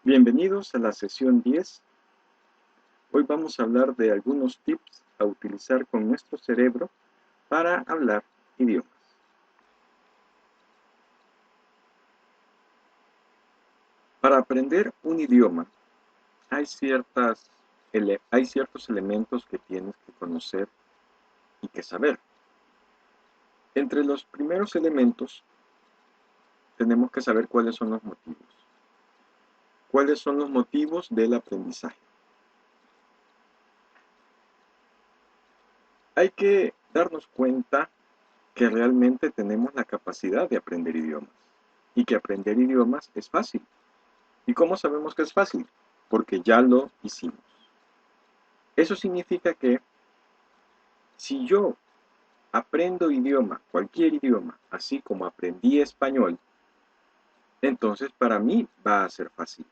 Bienvenidos a la sesión 10. Hoy vamos a hablar de algunos tips a utilizar con nuestro cerebro para hablar idiomas. Para aprender un idioma hay, hay ciertos elementos que tienes que conocer y que saber. Entre los primeros elementos tenemos que saber cuáles son los motivos. ¿Cuáles son los motivos del aprendizaje? Hay que darnos cuenta que realmente tenemos la capacidad de aprender idiomas y que aprender idiomas es fácil. ¿Y cómo sabemos que es fácil? Porque ya lo hicimos. Eso significa que si yo aprendo idioma, cualquier idioma, así como aprendí español, entonces para mí va a ser fácil.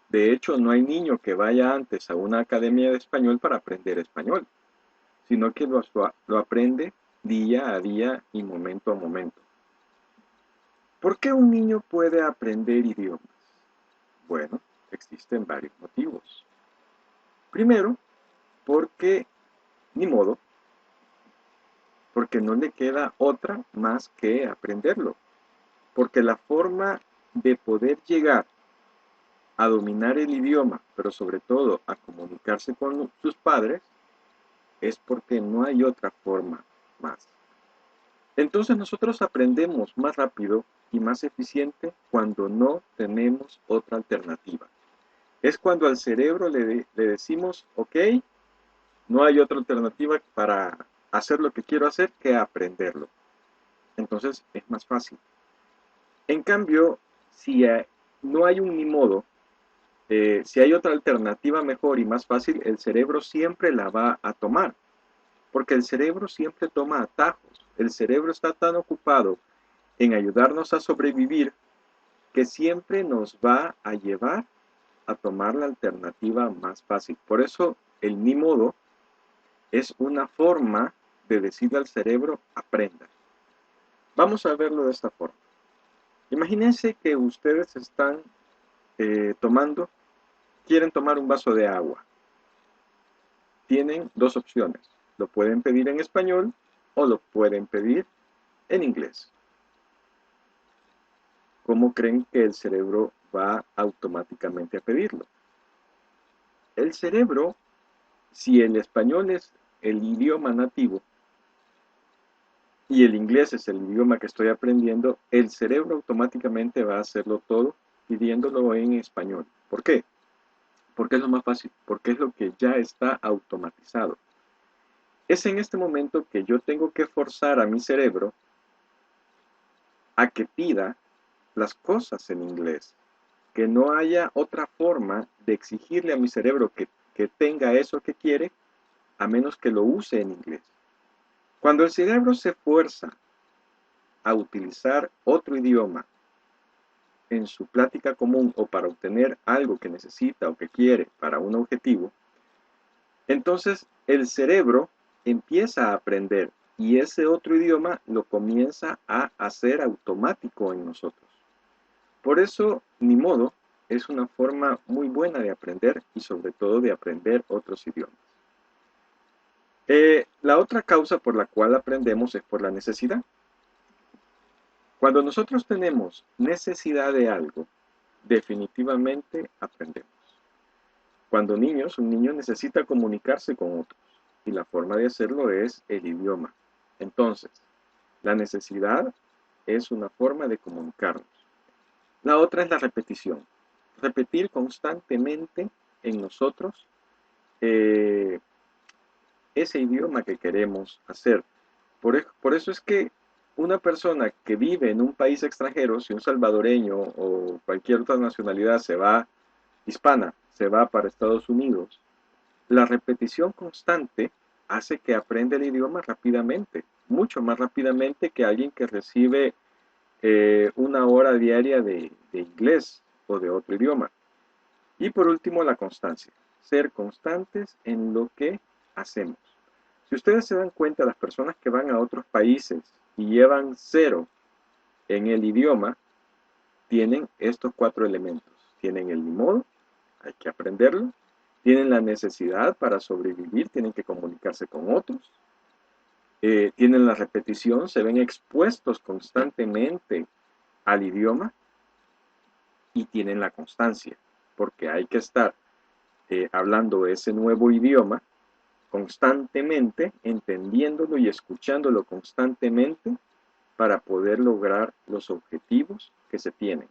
De hecho, no hay niño que vaya antes a una academia de español para aprender español, sino que lo aprende día a día y momento a momento. ¿Por qué un niño puede aprender idiomas? Bueno, existen varios motivos. Primero, porque ni modo, porque no le queda otra más que aprenderlo. Porque la forma de poder llegar a dominar el idioma, pero sobre todo a comunicarse con sus padres, es porque no hay otra forma más. Entonces nosotros aprendemos más rápido y más eficiente cuando no tenemos otra alternativa. Es cuando al cerebro le decimos, ok, no hay otra alternativa para hacer lo que quiero hacer que aprenderlo. Entonces es más fácil. En cambio, si no hay un ni modo, si hay otra alternativa mejor y más fácil, el cerebro siempre la va a tomar, porque el cerebro siempre toma atajos. El cerebro está tan ocupado en ayudarnos a sobrevivir que siempre nos va a llevar a tomar la alternativa más fácil. Por eso el ni modo es una forma de decirle al cerebro, aprenda. Vamos a verlo de esta forma. Imagínense que ustedes están quieren tomar un vaso de agua. Tienen dos opciones. Lo pueden pedir en español o lo pueden pedir en inglés. ¿Cómo creen que el cerebro va automáticamente a pedirlo? El cerebro, si el español es el idioma nativo y el inglés es el idioma que estoy aprendiendo, el cerebro automáticamente va a hacerlo todo pidiéndolo en español. ¿Por qué? Porque es lo más fácil, porque es lo que ya está automatizado. Es en este momento que yo tengo que forzar a mi cerebro a que pida las cosas en inglés, que no haya otra forma de exigirle a mi cerebro que tenga eso que quiere, a menos que lo use en inglés. Cuando el cerebro se fuerza a utilizar otro idioma en su plática común o para obtener algo que necesita o que quiere para un objetivo, entonces el cerebro empieza a aprender y ese otro idioma lo comienza a hacer automático en nosotros. Por eso, ni modo, es una forma muy buena de aprender y sobre todo de aprender otros idiomas. La otra causa por la cual aprendemos es por la necesidad. Cuando nosotros tenemos necesidad de algo, definitivamente aprendemos. Cuando niños, un niño necesita comunicarse con otros y la forma de hacerlo es el idioma. Entonces, la necesidad es una forma de comunicarnos. La otra es la repetición. Repetir constantemente en nosotros ese idioma que queremos hacer. Por eso es que una persona que vive en un país extranjero, si un salvadoreño o cualquier otra nacionalidad se va hispana, se va para Estados Unidos, la repetición constante hace que aprenda el idioma rápidamente, mucho más rápidamente que alguien que recibe una hora diaria de inglés o de otro idioma. Y por último, la constancia. Ser constantes en lo que hacemos. Si ustedes se dan cuenta, las personas que van a otros países y llevan cero en el idioma, tienen estos cuatro elementos. tienen el ni modo, hay que aprenderlo, tienen la necesidad para sobrevivir, tienen que comunicarse con otros, tienen la repetición, se ven expuestos constantemente al idioma y tienen la constancia, porque hay que estar hablando ese nuevo idioma constantemente, entendiéndolo y escuchándolo constantemente para poder lograr los objetivos que se tienen.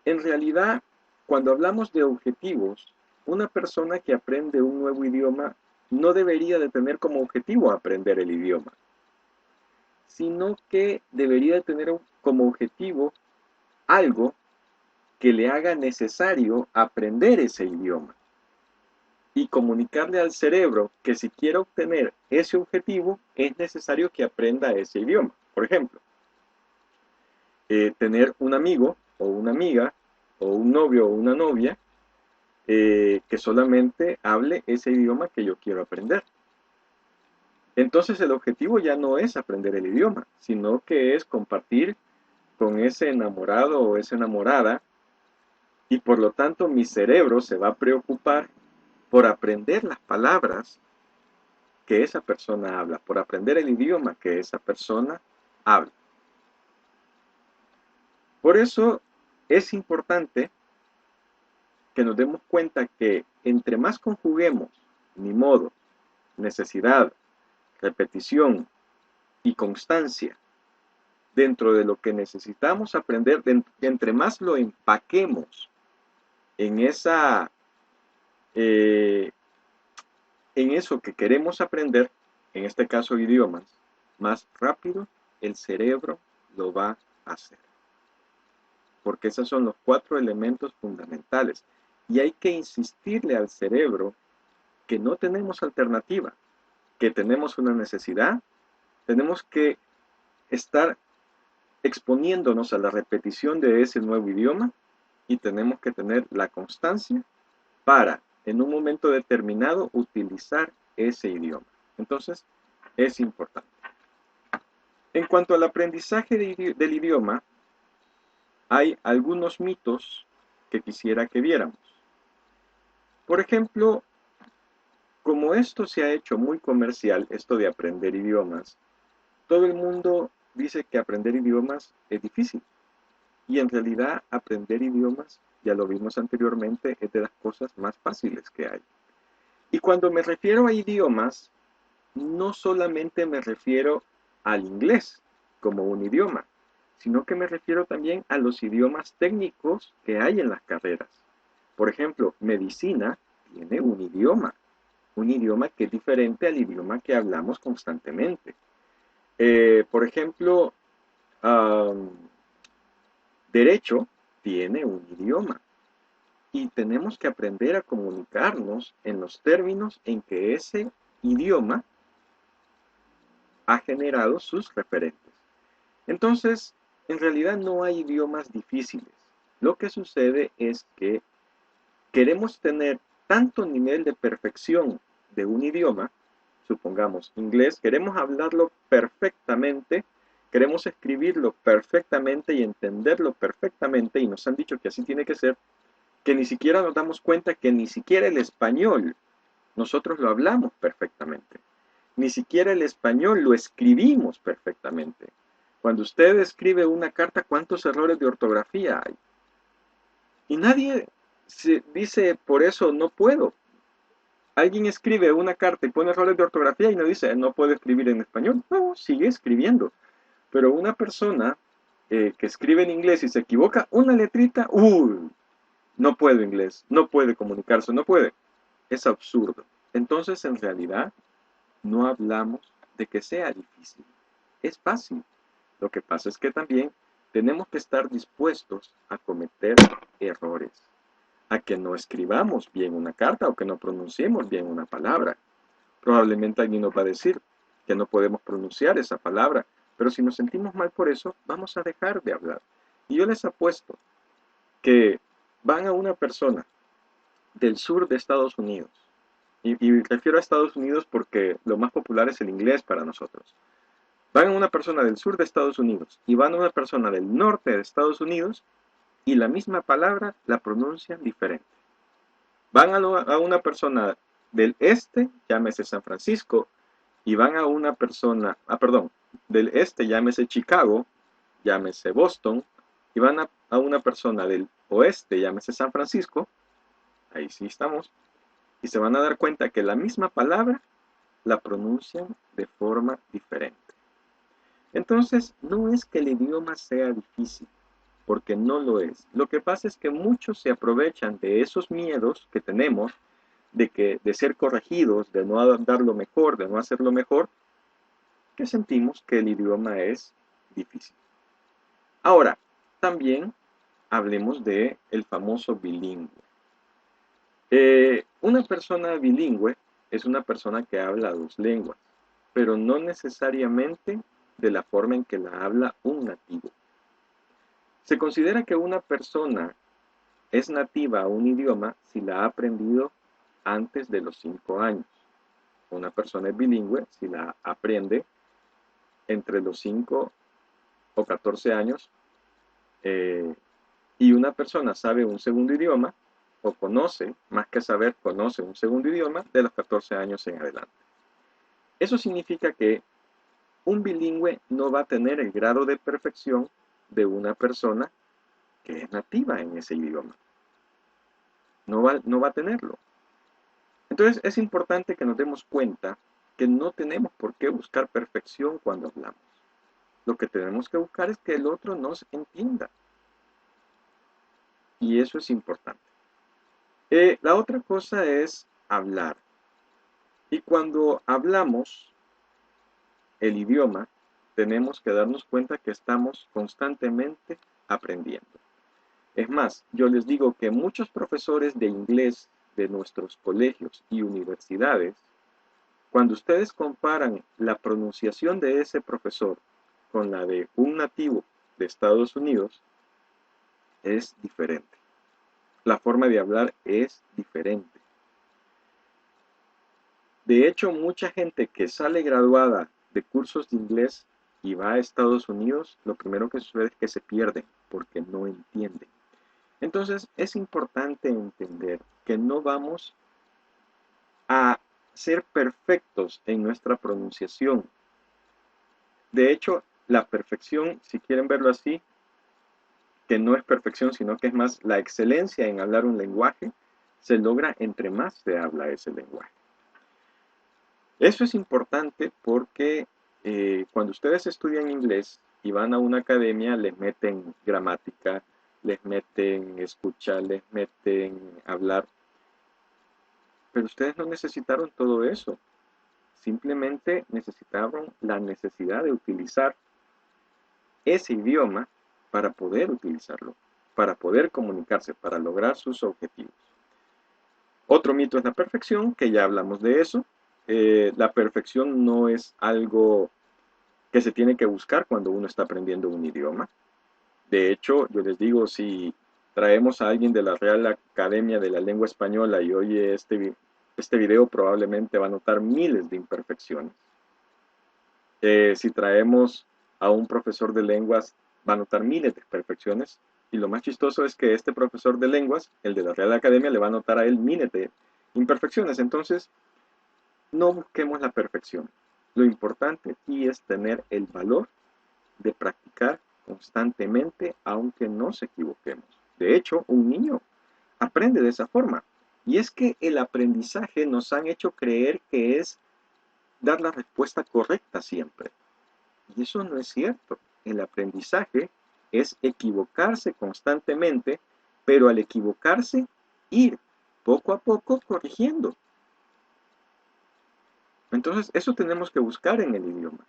En realidad, cuando hablamos de objetivos, una persona que aprende un nuevo idioma no debería de tener como objetivo aprender el idioma, sino que debería de tener como objetivo algo que le haga necesario aprender ese idioma y comunicarle al cerebro que si quiere obtener ese objetivo es necesario que aprenda ese idioma. Por ejemplo, tener un amigo o una amiga o un novio o una novia que solamente hable ese idioma que yo quiero aprender. Entonces el objetivo ya no es aprender el idioma, sino que es compartir con ese enamorado o esa enamorada y por lo tanto mi cerebro se va a preocupar por aprender las palabras que esa persona habla, por aprender el idioma que esa persona habla. Por eso es importante que nos demos cuenta que entre más conjuguemos ni modo, necesidad, repetición y constancia dentro de lo que necesitamos aprender, entre más lo empaquemos en en eso que queremos aprender, en este caso idiomas, más rápido el cerebro lo va a hacer. Porque esos son los 4 elementos fundamentales. Y hay que insistirle al cerebro que no tenemos alternativa, que tenemos una necesidad, tenemos que estar exponiéndonos a la repetición de ese nuevo idioma y tenemos que tener la constancia para, en un momento determinado, utilizar ese idioma. Entonces, es importante. En cuanto al aprendizaje del idioma, hay algunos mitos que quisiera que viéramos. Por ejemplo, como esto se ha hecho muy comercial, esto de aprender idiomas, todo el mundo dice que aprender idiomas es difícil. Y en realidad aprender idiomas, ya lo vimos anteriormente, es de las cosas más fáciles que hay. Y cuando me refiero a idiomas, no solamente me refiero al inglés como un idioma, sino que me refiero también a los idiomas técnicos que hay en las carreras. Por ejemplo, medicina tiene un idioma que es diferente al idioma que hablamos constantemente. Por ejemplo, derecho tiene un idioma y tenemos que aprender a comunicarnos en los términos en que ese idioma ha generado sus referentes. Entonces, en realidad no hay idiomas difíciles. Lo que sucede es que queremos tener tanto nivel de perfección de un idioma, supongamos inglés, queremos hablarlo perfectamente, queremos escribirlo perfectamente y entenderlo perfectamente, y nos han dicho que así tiene que ser, que ni siquiera nos damos cuenta que ni siquiera el español nosotros lo hablamos perfectamente. Ni siquiera el español lo escribimos perfectamente. Cuando usted escribe una carta, ¿cuántos errores de ortografía hay? Y nadie se dice, por eso no puedo. Alguien escribe una carta y pone errores de ortografía y no dice, no puedo escribir en español. No, sigue escribiendo. Pero una persona que escribe en inglés y se equivoca una letrita, no puede inglés, no puede comunicarse, no puede. Es absurdo. Entonces, en realidad, no hablamos de que sea difícil. Es fácil. Lo que pasa es que también tenemos que estar dispuestos a cometer errores, a que no escribamos bien una carta o que no pronunciemos bien una palabra. Probablemente alguien nos va a decir que no podemos pronunciar esa palabra, pero si nos sentimos mal por eso, vamos a dejar de hablar. Y yo les apuesto que van a una persona del sur de Estados Unidos, y refiero a Estados Unidos porque lo más popular es el inglés para nosotros. Van a una persona del sur de Estados Unidos y van a una persona del norte de Estados Unidos y la misma palabra la pronuncian diferente. Van a una persona del este, llámese San Francisco, y van a una persona, del este, llámese Chicago, llámese Boston, y van a una persona del oeste, llámese San Francisco, ahí sí estamos, y se van a dar cuenta que la misma palabra la pronuncian de forma diferente. Entonces, no es que el idioma sea difícil, porque no lo es. Lo que pasa es que muchos se aprovechan de esos miedos que tenemos de ser corregidos, de no dar lo mejor, de no hacerlo mejor, que sentimos que el idioma es difícil. Ahora, también hablemos de el famoso bilingüe. Una persona bilingüe es una persona que habla dos lenguas, pero no necesariamente de la forma en que la habla un nativo. Se considera que una persona es nativa a un idioma si la ha aprendido antes de los 5 años. Una persona es bilingüe si la aprende entre los 5 o 14 años, y una persona sabe un segundo idioma o conoce, más que saber, conoce un segundo idioma de los 14 años en adelante. Eso significa que un bilingüe no va a tener el grado de perfección de una persona que es nativa en ese idioma. No va a tenerlo. Entonces es importante que nos demos cuenta que no tenemos por qué buscar perfección cuando hablamos. Lo que tenemos que buscar es que el otro nos entienda. Y eso es importante. La otra cosa es hablar. Y cuando hablamos el idioma, tenemos que darnos cuenta que estamos constantemente aprendiendo. Es más, yo les digo que muchos profesores de inglés de nuestros colegios y universidades, cuando ustedes comparan la pronunciación de ese profesor con la de un nativo de Estados Unidos, es diferente. La forma de hablar es diferente. De hecho, mucha gente que sale graduada de cursos de inglés y va a Estados Unidos, lo primero que sucede es que se pierden porque no entienden. Entonces, es importante entender que no vamos a ser perfectos en nuestra pronunciación. De hecho, la perfección, si quieren verlo así, que no es perfección, sino que es más la excelencia en hablar un lenguaje, se logra entre más se habla ese lenguaje. Eso es importante porque cuando ustedes estudian inglés y van a una academia, les meten gramática, les meten escuchar, les meten hablar, pero ustedes no necesitaron todo eso. Simplemente necesitaron la necesidad de utilizar ese idioma para poder utilizarlo, para poder comunicarse, para lograr sus objetivos. Otro mito es la perfección, que ya hablamos de eso. La perfección no es algo que se tiene que buscar cuando uno está aprendiendo un idioma. De hecho, yo les digo, si traemos a alguien de la Real Academia de la Lengua Española y oye este video, probablemente va a notar miles de imperfecciones. Si traemos a un profesor de lenguas, va a notar miles de imperfecciones. Y lo más chistoso es que este profesor de lenguas, el de la Real Academia, le va a notar a él miles de imperfecciones. Entonces, no busquemos la perfección. Lo importante aquí es tener el valor de practicar constantemente, aunque nos equivoquemos. De hecho, un niño aprende de esa forma. Y es que el aprendizaje nos han hecho creer que es dar la respuesta correcta siempre. Y eso no es cierto. El aprendizaje es equivocarse constantemente, pero al equivocarse, ir poco a poco corrigiendo. Entonces, eso tenemos que buscar en el idioma.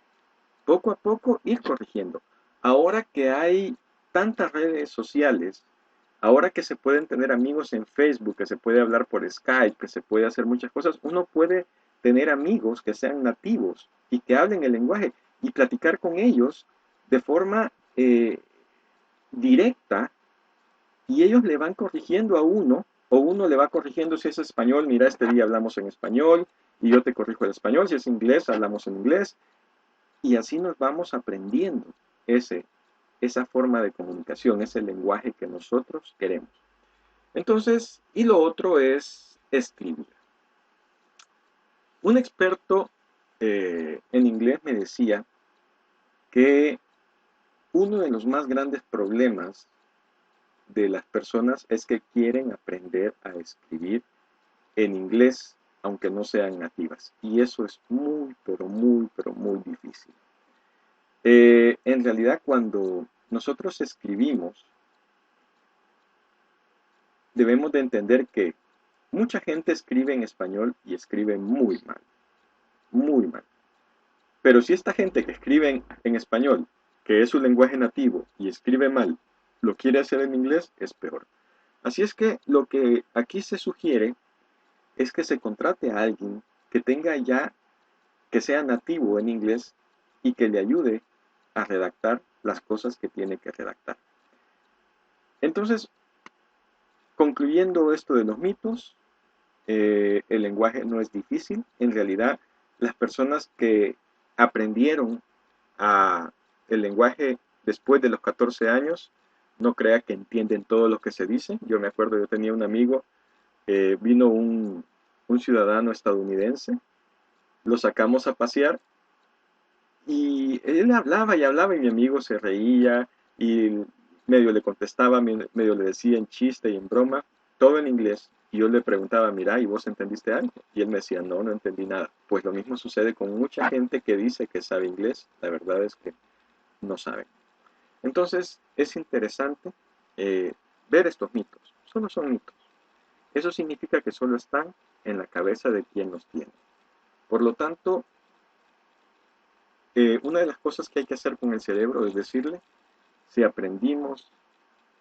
Poco a poco ir corrigiendo. Ahora que hay tantas redes sociales, ahora que se pueden tener amigos en Facebook, que se puede hablar por Skype, que se puede hacer muchas cosas, uno puede tener amigos que sean nativos y que hablen el lenguaje y platicar con ellos de forma directa, y ellos le van corrigiendo a uno, o uno le va corrigiendo si es español, mira, este día hablamos en español, y yo te corrijo el español, si es inglés, hablamos en inglés, y así nos vamos aprendiendo ese esa forma de comunicación, ese lenguaje que nosotros queremos. Entonces, y lo otro es escribir. Un experto en inglés me decía que uno de los más grandes problemas de las personas es que quieren aprender a escribir en inglés, aunque no sean nativas. Y eso es muy, pero muy difícil. En realidad, cuando nosotros escribimos, debemos de entender que mucha gente escribe en español y escribe muy mal, muy mal. Pero si esta gente que escribe en español, que es su lenguaje nativo, y escribe mal, lo quiere hacer en inglés, es peor. Así es que lo que aquí se sugiere es que se contrate a alguien que tenga ya, que sea nativo en inglés y que le ayude a redactar las cosas que tiene que redactar. Entonces, concluyendo esto de los mitos, el lenguaje no es difícil. En realidad, las personas que aprendieron el lenguaje después de los 14 años, no crea que entienden todo lo que se dice. Yo me acuerdo, yo tenía un amigo, vino un ciudadano estadounidense, lo sacamos a pasear y él hablaba y mi amigo se reía y medio le contestaba, medio le decía en chiste y en broma, todo en inglés. Y yo le preguntaba, mira, ¿y vos entendiste algo? Y él me decía, no, no entendí nada. Pues lo mismo sucede con mucha gente que dice que sabe inglés. La verdad es que no sabe. Entonces, es interesante ver estos mitos. Solo son mitos. Eso significa que solo están en la cabeza de quien los tiene. Por lo tanto, una de las cosas que hay que hacer con el cerebro es decirle, si aprendimos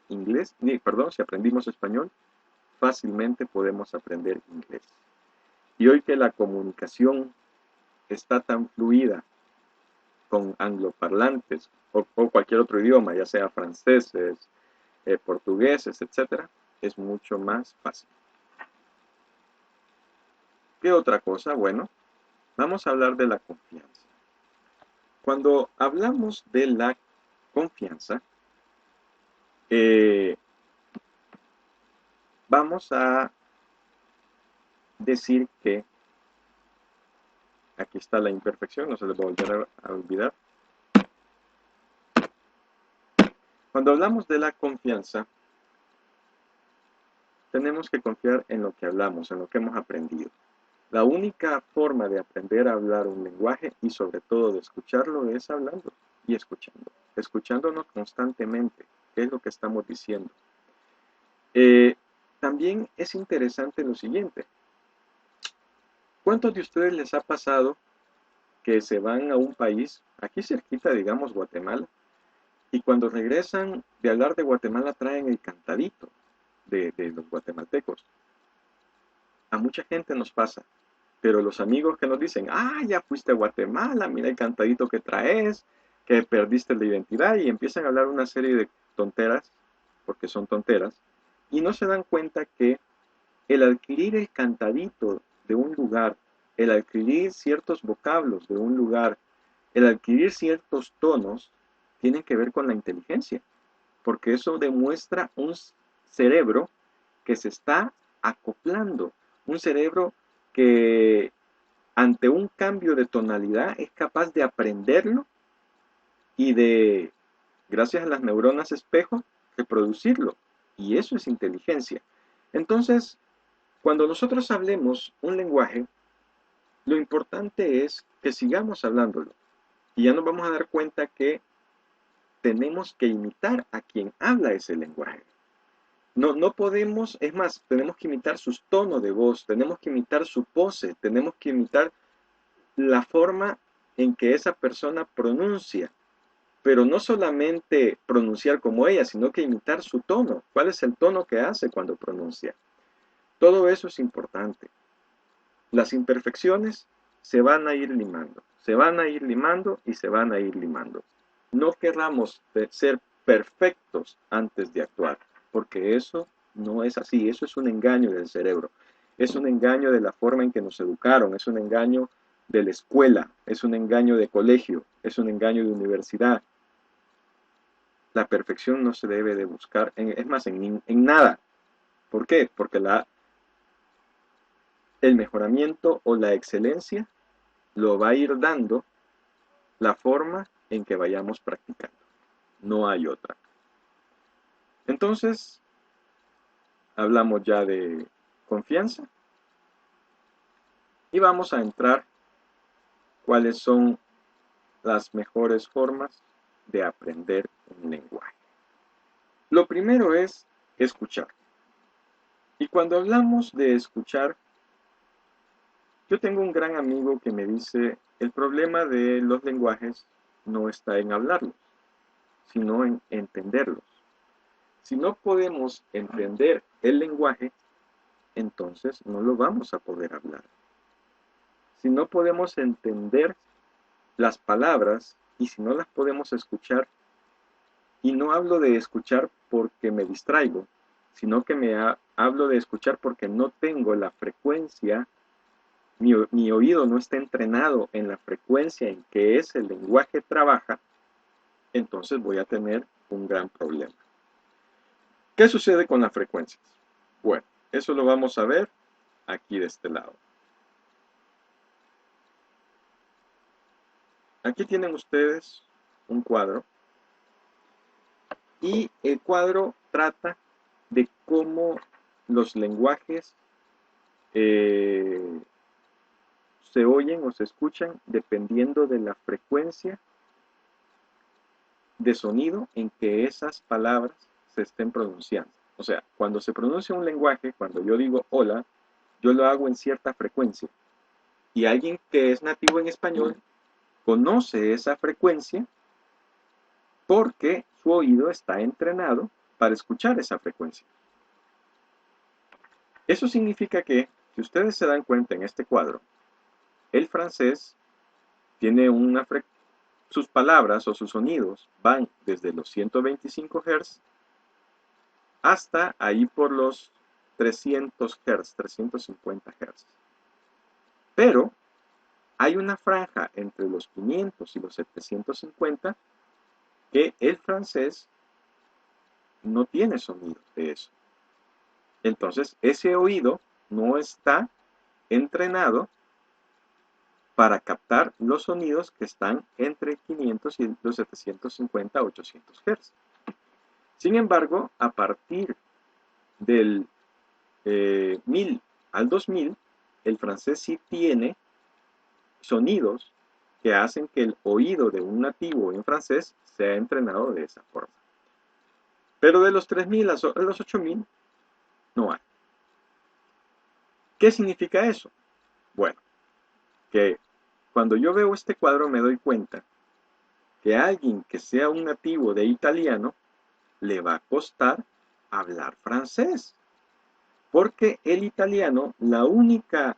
si aprendimos español, fácilmente podemos aprender inglés. Y hoy que la comunicación está tan fluida con angloparlantes o cualquier otro idioma, ya sea franceses, portugueses, etcétera, es mucho más fácil. ¿Qué otra cosa? Bueno, vamos a hablar de la confianza. Cuando hablamos de la confianza, vamos a decir que, aquí está la imperfección, no se les va a volver a olvidar. Cuando hablamos de la confianza, tenemos que confiar en lo que hablamos, en lo que hemos aprendido. La única forma de aprender a hablar un lenguaje y sobre todo de escucharlo es hablando y escuchando. Escuchándonos constantemente, qué es lo que estamos diciendo. También es interesante lo siguiente. ¿Cuántos de ustedes les ha pasado que se van a un país, aquí cerquita, digamos Guatemala, y cuando regresan de hablar de Guatemala traen el cantadito de los guatemaltecos? A mucha gente nos pasa, pero los amigos que nos dicen, ya fuiste a Guatemala, mira el cantadito que traes, que perdiste la identidad, y empiezan a hablar una serie de tonteras, porque son tonteras, y no se dan cuenta que el adquirir el cantadito de un lugar, el adquirir ciertos vocablos de un lugar, el adquirir ciertos tonos, tienen que ver con la inteligencia, porque eso demuestra un cerebro que se está acoplando, un cerebro que ante un cambio de tonalidad es capaz de aprenderlo y de, gracias a las neuronas espejo, reproducirlo. Y eso es inteligencia. Entonces, cuando nosotros hablemos un lenguaje, lo importante es que sigamos hablándolo. Y ya nos vamos a dar cuenta que tenemos que imitar a quien habla ese lenguaje. No podemos, es más, tenemos que imitar sus tonos de voz, tenemos que imitar su pose, tenemos que imitar la forma en que esa persona pronuncia, pero no solamente pronunciar como ella, sino que imitar su tono. ¿Cuál es el tono que hace cuando pronuncia? Todo eso es importante. Las imperfecciones se van a ir limando, se van a ir limando y se van a ir limando. No querramos ser perfectos antes de actuar, porque eso no es así, eso es un engaño del cerebro, es un engaño de la forma en que nos educaron, es un engaño de la escuela, es un engaño de colegio, es un engaño de universidad. La perfección no se debe de buscar, es más, en nada. ¿Por qué? Porque el mejoramiento o la excelencia lo va a ir dando la forma en que vayamos practicando. No hay otra. Entonces, hablamos ya de confianza y vamos a entrar cuáles son las mejores formas de aprender un lenguaje. Lo primero es escuchar. Y cuando hablamos de escuchar, yo tengo un gran amigo que me dice, el problema de los lenguajes no está en hablarlos, sino en entenderlos. Si no podemos entender el lenguaje, entonces no lo vamos a poder hablar. Si no podemos entender las palabras y si no las podemos escuchar, y no hablo de escuchar porque me distraigo, sino que hablo de escuchar porque no tengo la frecuencia, mi oído no está entrenado en la frecuencia en que ese lenguaje trabaja, entonces voy a tener un gran problema. ¿Qué sucede con las frecuencias? Bueno, eso lo vamos a ver aquí de este lado. Aquí tienen ustedes un cuadro y el cuadro trata de cómo los lenguajes se oyen o se escuchan dependiendo de la frecuencia de sonido en que esas palabras se estén pronunciando. O sea, cuando se pronuncia un lenguaje, cuando yo digo hola, yo lo hago en cierta frecuencia. Y alguien que es nativo en español conoce esa frecuencia porque su oído está entrenado para escuchar esa frecuencia. Eso significa que, si ustedes se dan cuenta en este cuadro, el francés tiene sus palabras o sus sonidos van desde los 125 Hz hasta ahí por los 300 Hz, 350 Hz. Pero hay una franja entre los 500 y los 750 que el francés no tiene sonidos de eso. Entonces, ese oído no está entrenado para captar los sonidos que están entre 500 y los 750 800 Hz. Sin embargo, a partir del 1000 al 2000, el francés sí tiene sonidos que hacen que el oído de un nativo en francés sea entrenado de esa forma. Pero de los 3000 a los 8000 no hay. ¿Qué significa eso? Bueno, que cuando yo veo este cuadro me doy cuenta que a alguien que sea un nativo de italiano le va a costar hablar francés. Porque el italiano, la única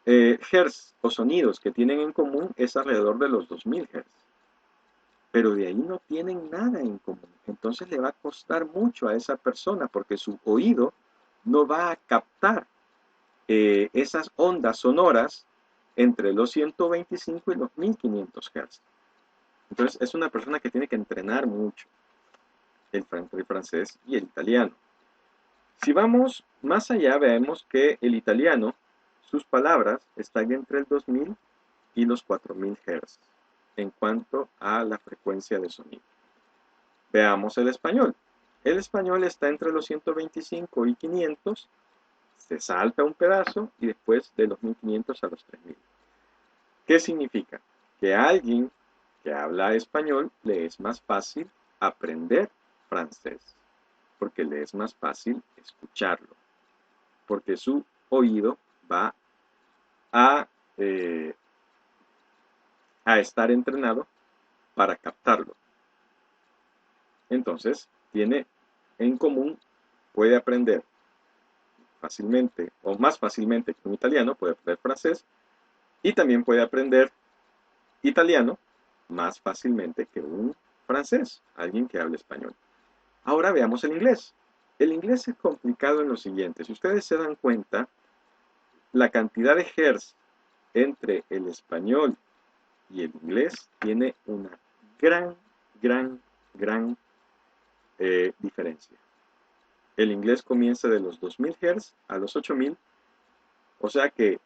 hertz o sonidos que tienen en común es alrededor de los 2000 hertz. Pero de ahí no tienen nada en común. Entonces le va a costar mucho a esa persona porque su oído no va a captar esas ondas sonoras entre los 125 y los 1500 Hz. Entonces es una persona que tiene que entrenar mucho entre el francés y el italiano. Si vamos más allá, vemos que el italiano, sus palabras están entre el 2000 y los 4000 Hz en cuanto a la frecuencia de sonido. Veamos el español. El español está entre los 125 y 500, se salta un pedazo y después de los 1500 a los 3000. ¿Qué significa? Que a alguien que habla español le es más fácil aprender francés, porque le es más fácil escucharlo, porque su oído va a, eh, a estar entrenado para captarlo. Entonces, tiene en común, puede aprender fácilmente o más fácilmente que un italiano, puede aprender francés y también puede aprender italiano más fácilmente que un francés, alguien que hable español. Ahora veamos el inglés. El inglés es complicado en lo siguiente. Si ustedes se dan cuenta, la cantidad de hertz entre el español y el inglés tiene una gran diferencia. El inglés comienza de los 2000 Hz a los 8000, o sea que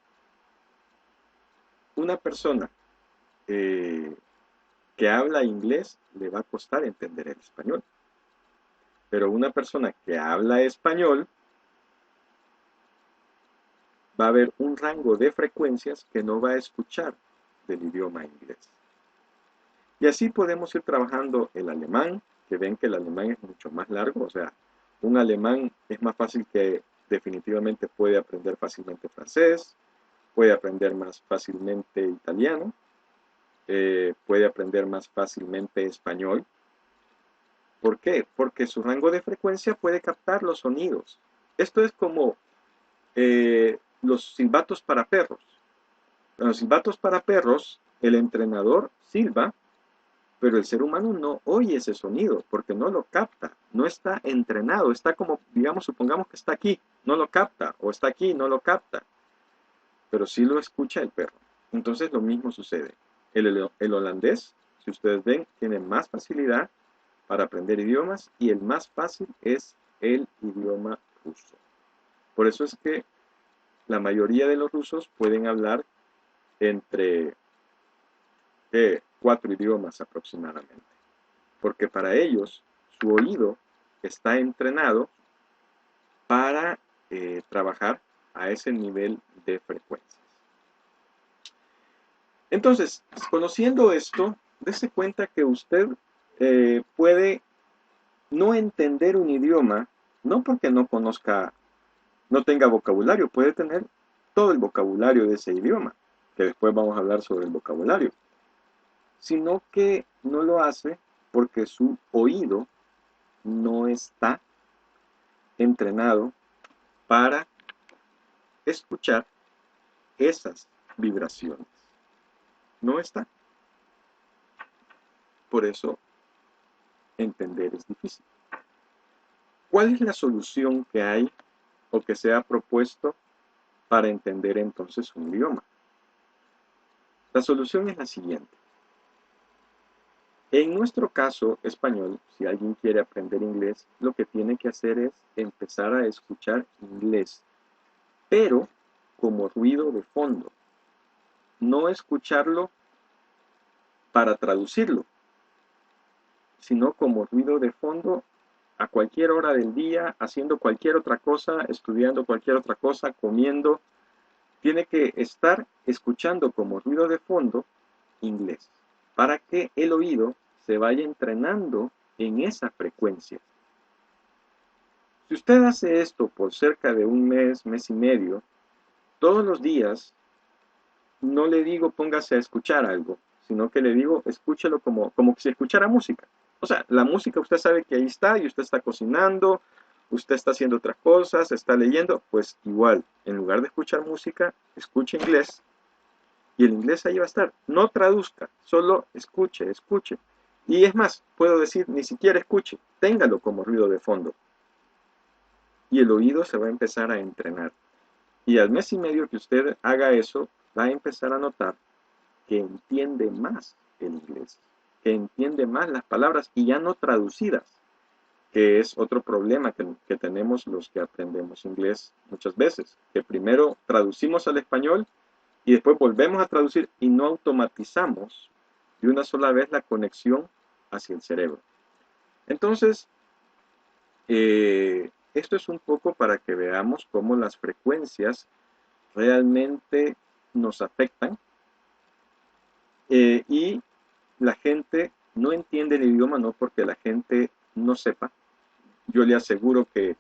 una persona que habla inglés le va a costar entender el español. Pero una persona que habla español va a haber un rango de frecuencias que no va a escuchar del idioma inglés. Y así podemos ir trabajando el alemán, que ven que el alemán es mucho más largo, o sea, un alemán es más fácil que definitivamente puede aprender fácilmente francés, puede aprender más fácilmente italiano, puede aprender más fácilmente español. ¿Por qué? Porque su rango de frecuencia puede captar los sonidos. Esto es como los silbatos para perros. En los silbatos para perros, el entrenador silba, pero el ser humano no oye ese sonido porque no lo capta, no está entrenado, está como, digamos, supongamos que está aquí, no lo capta, o está aquí, no lo capta, pero sí lo escucha el perro. Entonces lo mismo sucede. El holandés, si ustedes ven, tiene más facilidad para aprender idiomas y el más fácil es el idioma ruso. Por eso es que la mayoría de los rusos pueden hablar entre 4 idiomas aproximadamente, porque para ellos su oído está entrenado para trabajar a ese nivel de frecuencias. Entonces, conociendo esto, dése cuenta que usted puede no entender un idioma, no porque no conozca, no tenga vocabulario, puede tener todo el vocabulario de ese idioma, que después vamos a hablar sobre el vocabulario, sino que no lo hace porque su oído no está entrenado para escuchar esas vibraciones. No está. Por eso entender es difícil. ¿Cuál es la solución que hay o que se ha propuesto para entender entonces un idioma? La solución es la siguiente. En nuestro caso español, si alguien quiere aprender inglés, lo que tiene que hacer es empezar a escuchar inglés, pero como ruido de fondo. No escucharlo para traducirlo, sino como ruido de fondo a cualquier hora del día, haciendo cualquier otra cosa, estudiando cualquier otra cosa, comiendo. Tiene que estar escuchando como ruido de fondo inglés, para que el oído se vaya entrenando en esa frecuencia. Si usted hace esto por cerca de un mes, mes y medio, todos los días, no le digo póngase a escuchar algo, sino que le digo escúchelo como si escuchara música. O sea, la música usted sabe que ahí está y usted está cocinando, usted está haciendo otras cosas, está leyendo, pues igual, en lugar de escuchar música, escuche inglés y el inglés ahí va a estar. No traduzca, solo escuche, escuche. Y es más, puedo decir, ni siquiera escuche, téngalo como ruido de fondo. Y el oído se va a empezar a entrenar. Y al mes y medio que usted haga eso, va a empezar a notar que entiende más el inglés, que entiende más las palabras y ya no traducidas, que es otro problema que tenemos los que aprendemos inglés muchas veces, que primero traducimos al español y después volvemos a traducir y no automatizamos de una sola vez la conexión hacia el cerebro. Entonces, esto es un poco para que veamos cómo las frecuencias realmente nos afectan y la gente no entiende el idioma no porque la gente no sepa. Yo le aseguro que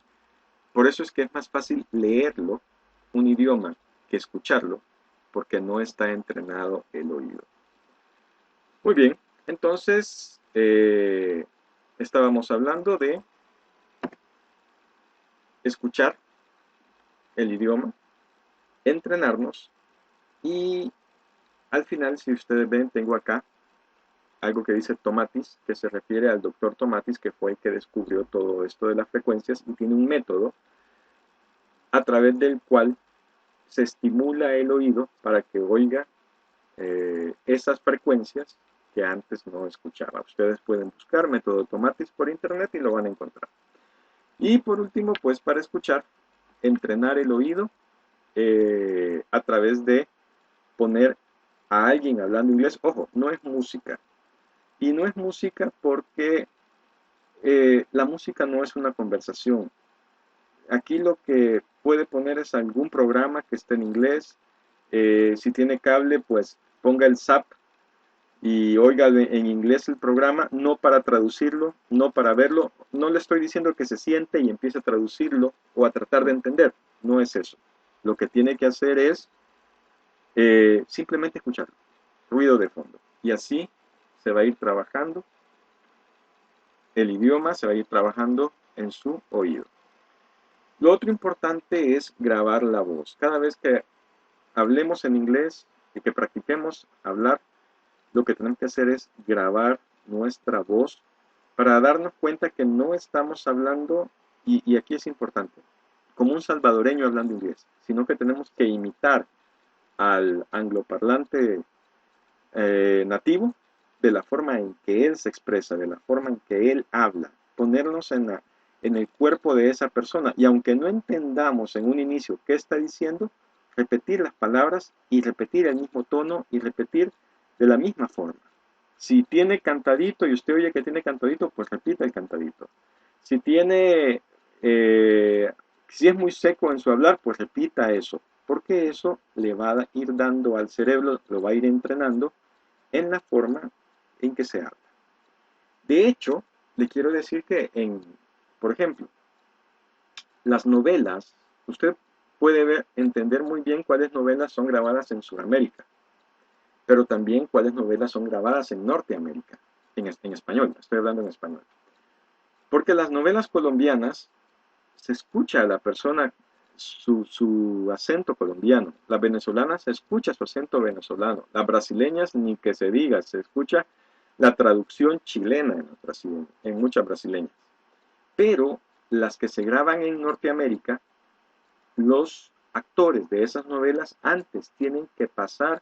por eso es que es más fácil leerlo, un idioma, que escucharlo, porque no está entrenado el oído. Muy bien, entonces estábamos hablando de escuchar el idioma, entrenarnos y al final, si ustedes ven, tengo acá algo que dice Tomatis, que se refiere al doctor Tomatis, que fue el que descubrió todo esto de las frecuencias y tiene un método a través del cual se estimula el oído para que oiga esas frecuencias que antes no escuchaba. Ustedes pueden buscar método Tomatis por internet y lo van a encontrar. Y por último, pues para escuchar, entrenar el oído a través de poner a alguien hablando inglés. Ojo, no es música. Y no es música porque la música no es una conversación. Aquí lo que puede poner es algún programa que esté en inglés. Si tiene cable, pues ponga el zap y oiga en inglés el programa, no para traducirlo, no para verlo. No le estoy diciendo que se siente y empiece a traducirlo o a tratar de entender. No es eso. Lo que tiene que hacer es simplemente escucharlo, ruido de fondo. Y así se va a ir trabajando el idioma, se va a ir trabajando en su oído. Lo otro importante es grabar la voz. Cada vez que hablemos en inglés y que practiquemos hablar, lo que tenemos que hacer es grabar nuestra voz para darnos cuenta que no estamos hablando, y aquí es importante, como un salvadoreño hablando inglés, sino que tenemos que imitar al angloparlante nativo de la forma en que él se expresa, de la forma en que él habla, ponernos en el cuerpo de esa persona. Y aunque no entendamos en un inicio qué está diciendo, repetir las palabras y repetir el mismo tono y repetir de la misma forma. Si tiene cantadito y usted oye que tiene cantadito, pues repita el cantadito. Si tiene, si es muy seco en su hablar, pues repita eso, porque eso le va a ir dando al cerebro, lo va a ir entrenando en la forma en que se habla. De hecho, le quiero decir que por ejemplo, las novelas, usted puede entender muy bien cuáles novelas son grabadas en Sudamérica, pero también cuáles novelas son grabadas en Norteamérica, en español, estoy hablando en español. Porque las novelas colombianas se escucha a la persona su acento colombiano, la venezolana se escucha su acento venezolano, las brasileñas ni que se diga, se escucha la traducción chilena en muchas brasileñas. Pero las que se graban en Norteamérica, los actores de esas novelas antes tienen que pasar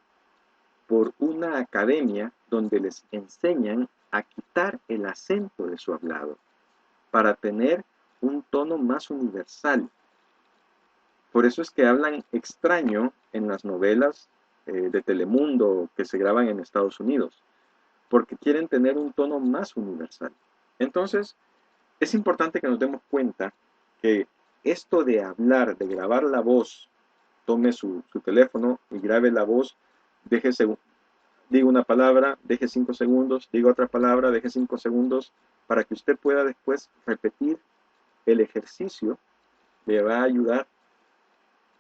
por una academia donde les enseñan a quitar el acento de su hablado para tener un tono más universal. Por eso es que hablan extraño en las novelas de Telemundo que se graban en Estados Unidos, porque quieren tener un tono más universal. Entonces, es importante que nos demos cuenta que esto de hablar, de grabar la voz, tome su teléfono y grabe la voz, diga una palabra, deje 5 segundos, diga otra palabra, deje 5 segundos, para que usted pueda después repetir el ejercicio, le va a ayudar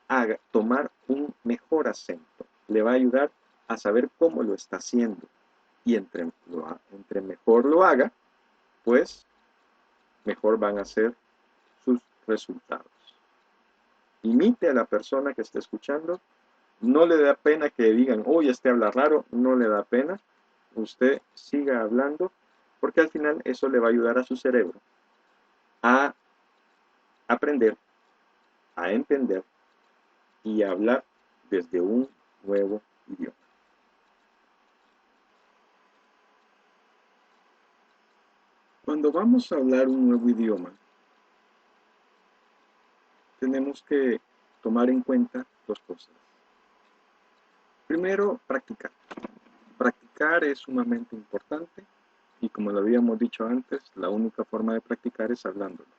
a tomar un mejor acento, le va a ayudar a saber cómo lo está haciendo. Y entre mejor lo haga, pues mejor van a ser sus resultados. Imite a la persona que está escuchando. No le da pena que digan, oye, este habla raro. No le da pena. Usted siga hablando, porque al final eso le va a ayudar a su cerebro a aprender, a entender y a hablar desde un nuevo idioma. Cuando vamos a hablar un nuevo idioma, tenemos que tomar en cuenta dos cosas. Primero, practicar. Practicar es sumamente importante y como lo habíamos dicho antes, la única forma de practicar es hablándolo.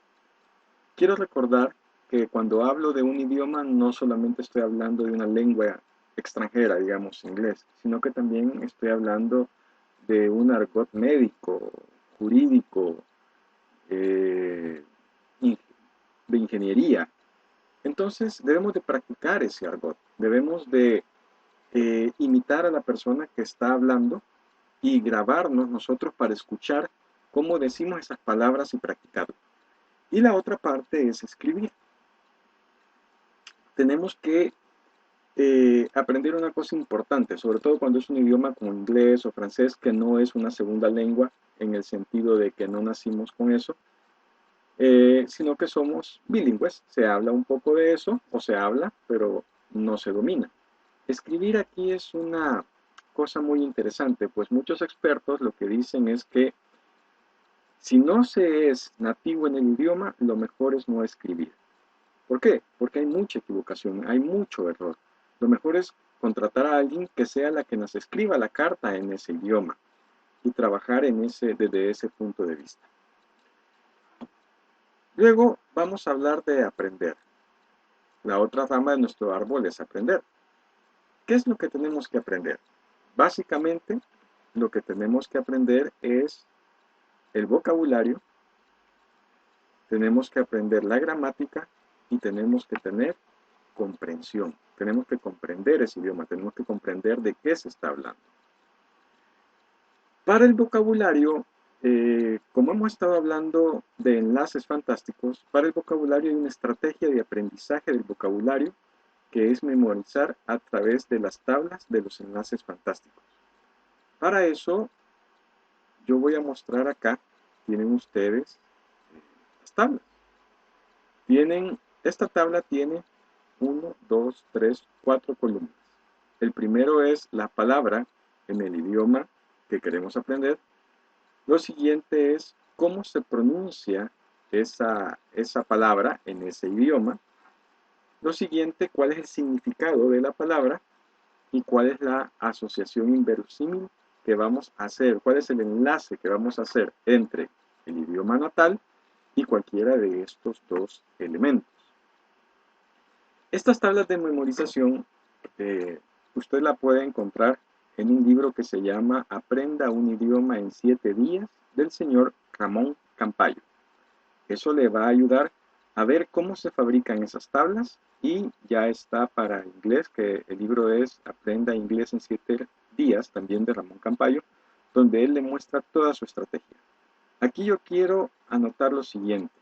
Quiero recordar que cuando hablo de un idioma no solamente estoy hablando de una lengua extranjera, digamos inglés, sino que también estoy hablando de un argot médico, jurídico, de ingeniería. Entonces debemos de practicar ese argot, debemos de imitar a la persona que está hablando y grabarnos nosotros para escuchar cómo decimos esas palabras y practicarlo. Y la otra parte es escribir. Tenemos que aprender una cosa importante, sobre todo cuando es un idioma como inglés o francés, que no es una segunda lengua en el sentido de que no nacimos con eso, sino que somos bilingües. Se habla un poco de eso, o se habla, pero no se domina. Escribir aquí es una cosa muy interesante, pues muchos expertos lo que dicen es que si no se es nativo en el idioma, lo mejor es no escribir. ¿Por qué? Porque hay mucha equivocación, hay mucho error. Lo mejor es contratar a alguien que sea la que nos escriba la carta en ese idioma y trabajar desde ese punto de vista. Luego vamos a hablar de aprender. La otra rama de nuestro árbol es aprender. ¿Qué es lo que tenemos que aprender? Básicamente, lo que tenemos que aprender es el vocabulario, tenemos que aprender la gramática y tenemos que tener comprensión. Tenemos que comprender ese idioma, tenemos que comprender de qué se está hablando. Para el vocabulario, como hemos estado hablando de enlaces fantásticos, para el vocabulario hay una estrategia de aprendizaje del vocabulario que es memorizar a través de las tablas de los enlaces fantásticos. Para eso, yo voy a mostrar acá, tienen ustedes las tablas. Esta tabla tiene 1, 2, 3, 4 columnas. El primero es la palabra en el idioma que queremos aprender. Lo siguiente es cómo se pronuncia esa palabra en ese idioma. Lo siguiente, cuál es el significado de la palabra y cuál es la asociación inverosímil que vamos a hacer, cuál es el enlace que vamos a hacer entre el idioma natal y cualquiera de estos dos elementos. Estas tablas de memorización usted la puede encontrar en un libro que se llama Aprenda un idioma en 7 días del señor Ramón Campayo. Eso le va a ayudar a ver cómo se fabrican esas tablas y ya está para inglés, que el libro es Aprenda inglés en 7 días, también de Ramón Campayo, donde él le muestra toda su estrategia. Aquí yo quiero anotar lo siguiente.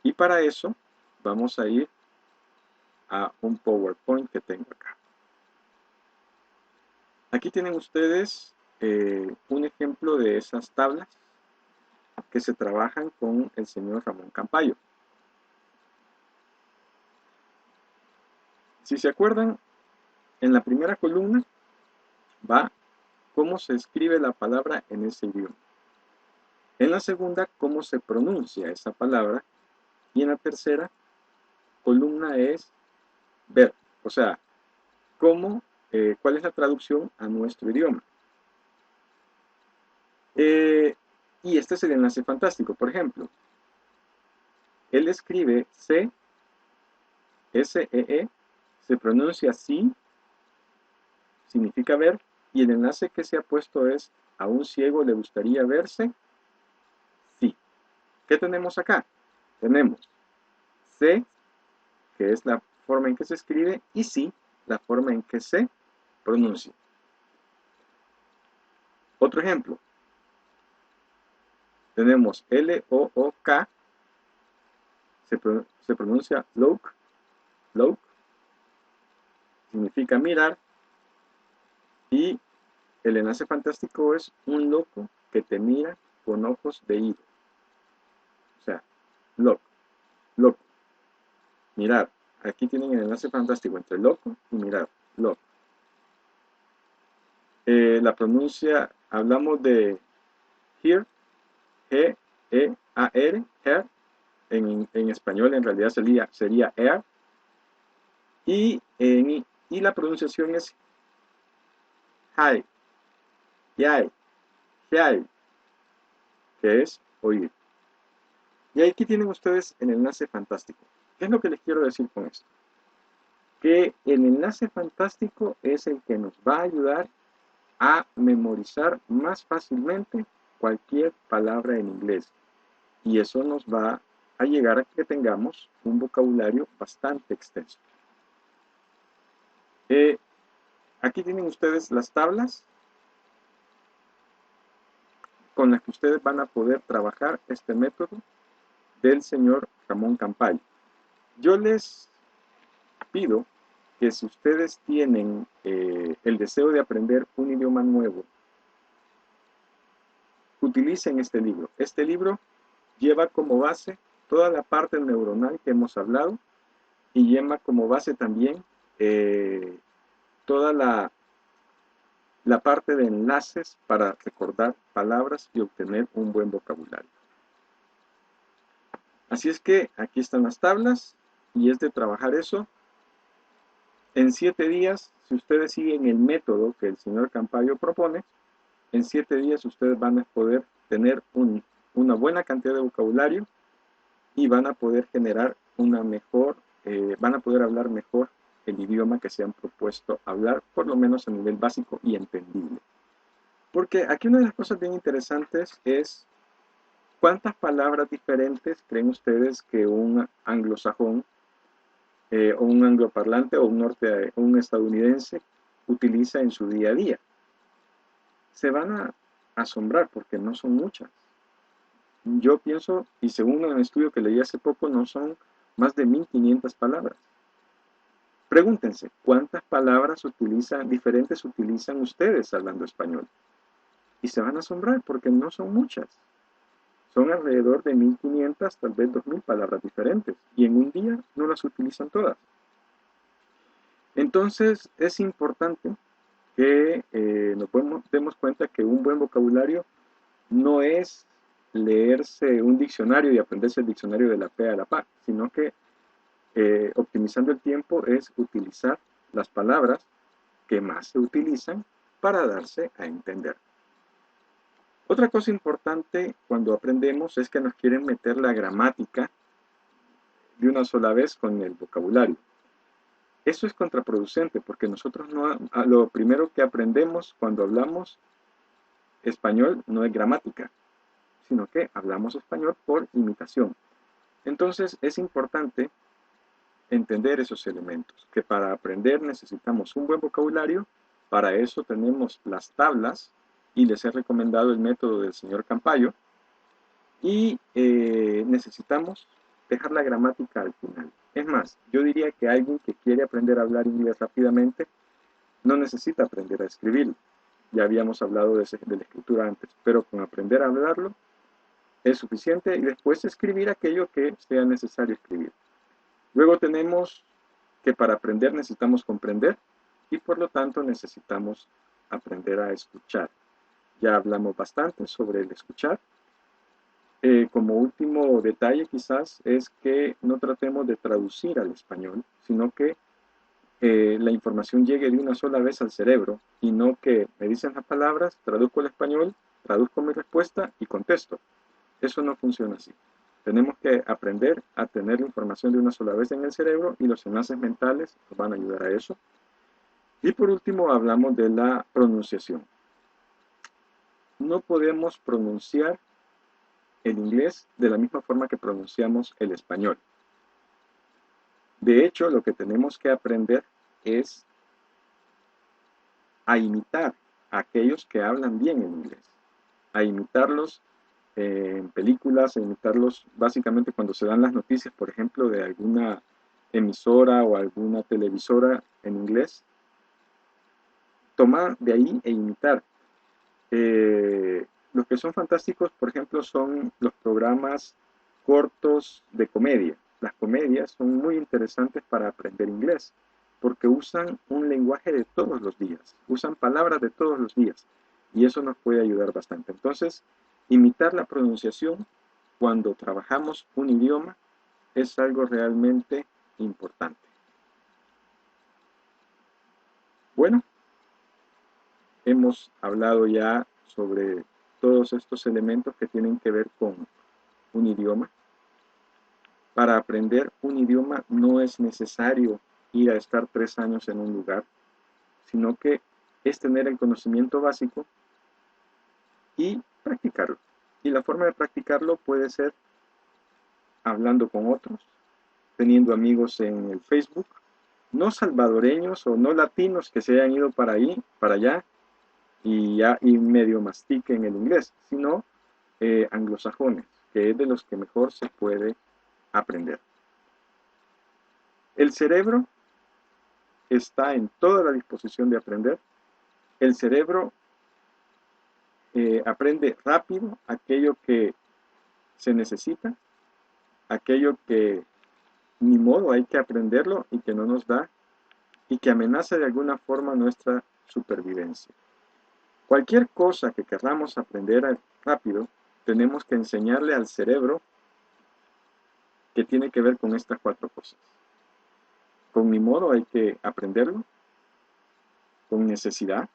Y para eso vamos a ir a un PowerPoint que tengo acá. Aquí tienen ustedes un ejemplo de esas tablas que se trabajan con el señor Ramón Campayo. Si se acuerdan, en la primera columna va cómo se escribe la palabra en ese idioma. En la segunda, cómo se pronuncia esa palabra. Y en la tercera columna es ver, o sea, cuál es la traducción a nuestro idioma. Y este es el enlace fantástico. Por ejemplo, él escribe C, S-E-E, se pronuncia sí, significa ver, y el enlace que se ha puesto es ¿a un ciego le gustaría verse? Sí. ¿Qué tenemos acá? Tenemos C, que es la forma en que se escribe, y sí, la forma en que se pronuncia. Otro ejemplo. Tenemos L-O-O-K, se pronuncia look, significa mirar, y el enlace fantástico es un loco que te mira con ojos de ido. O sea, loco, mirar. Aquí tienen el enlace fantástico entre loco y mirar, loco. La pronuncia, hablamos de hear, G-E-A-R, hear. En español en realidad sería air. Y la pronunciación es hi, yai, hiai, que es oír. Y aquí tienen ustedes el enlace fantástico. ¿Qué es lo que les quiero decir con esto? Que el enlace fantástico es el que nos va a ayudar a memorizar más fácilmente cualquier palabra en inglés. Y eso nos va a llegar a que tengamos un vocabulario bastante extenso. Aquí tienen ustedes las tablas con las que ustedes van a poder trabajar este método del señor Ramón Campayo. Yo les pido que si ustedes tienen el deseo de aprender un idioma nuevo, utilicen este libro. Este libro lleva como base toda la parte neuronal que hemos hablado y lleva como base también toda la la parte de enlaces para recordar palabras y obtener un buen vocabulario. Así es que aquí están las tablas y es de trabajar eso. En 7 días, si ustedes siguen el método que el señor Campayo propone, en 7 días ustedes van a poder tener una buena cantidad de vocabulario y van a poder generar una mejor, van a poder hablar mejor el idioma que se han propuesto hablar, por lo menos a nivel básico y entendible. Porque aquí una de las cosas bien interesantes es cuántas palabras diferentes creen ustedes que un anglosajón o un angloparlante o un estadounidense utiliza en su día a día. Se van a asombrar porque no son muchas. Yo pienso, y según un estudio que leí hace poco, no son más de 1500 palabras. Pregúntense, ¿cuántas palabras diferentes utilizan ustedes hablando español? Y se van a asombrar porque no son muchas. Son alrededor de 1500, tal vez 2000 palabras diferentes. Y en un día no las utilizan todas. Entonces es importante que nos demos cuenta que un buen vocabulario no es leerse un diccionario y aprenderse el diccionario de la P a la PA, sino que optimizando el tiempo es utilizar las palabras que más se utilizan para darse a entender. Otra cosa importante cuando aprendemos es que nos quieren meter la gramática de una sola vez con el vocabulario. Eso es contraproducente porque nosotros lo primero que aprendemos cuando hablamos español no es gramática, sino que hablamos español por imitación. Entonces es importante entender esos elementos, que para aprender necesitamos un buen vocabulario, para eso tenemos las tablas, y les he recomendado el método del señor Campayo, y necesitamos dejar la gramática al final. Es más, yo diría que alguien que quiere aprender a hablar inglés rápidamente no necesita aprender a escribirlo. Ya habíamos hablado de la escritura antes, pero con aprender a hablarlo es suficiente y después escribir aquello que sea necesario escribir. Luego tenemos que para aprender necesitamos comprender y por lo tanto necesitamos aprender a escuchar. Ya hablamos bastante sobre el escuchar. Como último detalle quizás es que no tratemos de traducir al español, sino que la información llegue de una sola vez al cerebro y no que me dicen las palabras, traduzco el español, traduzco mi respuesta y contesto. Eso no funciona así. Tenemos que aprender a tener la información de una sola vez en el cerebro y los enlaces mentales nos van a ayudar a eso. Y por último hablamos de la pronunciación. No podemos pronunciar el inglés de la misma forma que pronunciamos el español. De hecho, lo que tenemos que aprender es a imitar a aquellos que hablan bien el inglés, a imitarlos en películas, a imitarlos básicamente cuando se dan las noticias, por ejemplo, de alguna emisora o alguna televisora en inglés, tomar de ahí e imitar. Los que son fantásticos, por ejemplo, son los programas cortos de comedia. Las comedias son muy interesantes para aprender inglés, porque usan un lenguaje de todos los días, usan palabras de todos los días, y eso nos puede ayudar bastante. Entonces, imitar la pronunciación cuando trabajamos un idioma es algo realmente importante. Bueno, hemos hablado ya sobre todos estos elementos que tienen que ver con un idioma. Para aprender un idioma no es necesario ir a estar 3 años en un lugar, sino que es tener el conocimiento básico y practicarlo. Y la forma de practicarlo puede ser hablando con otros, teniendo amigos en el Facebook, no salvadoreños o no latinos que se hayan ido para ahí, para allá, y medio mastiquen el inglés, sino anglosajones, que es de los que mejor se puede aprender. El cerebro está en toda la disposición de aprender. El cerebro aprende rápido aquello que se necesita, aquello que ni modo hay que aprenderlo y que no nos da y que amenaza de alguna forma nuestra supervivencia. Cualquier cosa que queramos aprender rápido, tenemos que enseñarle al cerebro que tiene que ver con estas 4 cosas. Con mi modo hay que aprenderlo, con necesidad,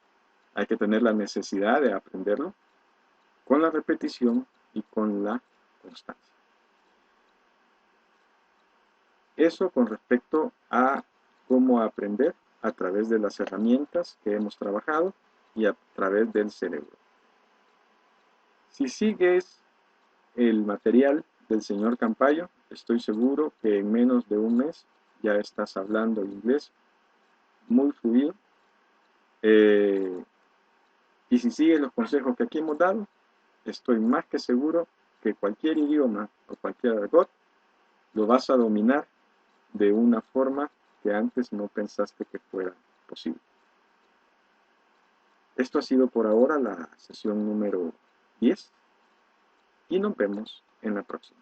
hay que tener la necesidad de aprenderlo, con la repetición y con la constancia. Eso con respecto a cómo aprender a través de las herramientas que hemos trabajado y a través del cerebro. Si sigues el material del señor Campayo, estoy seguro que en menos de un mes ya estás hablando inglés muy fluido. Y si sigues los consejos que aquí hemos dado, estoy más que seguro que cualquier idioma o cualquier argot lo vas a dominar de una forma que antes no pensaste que fuera posible. Esto ha sido por ahora la sesión número 10 y nos vemos en la próxima.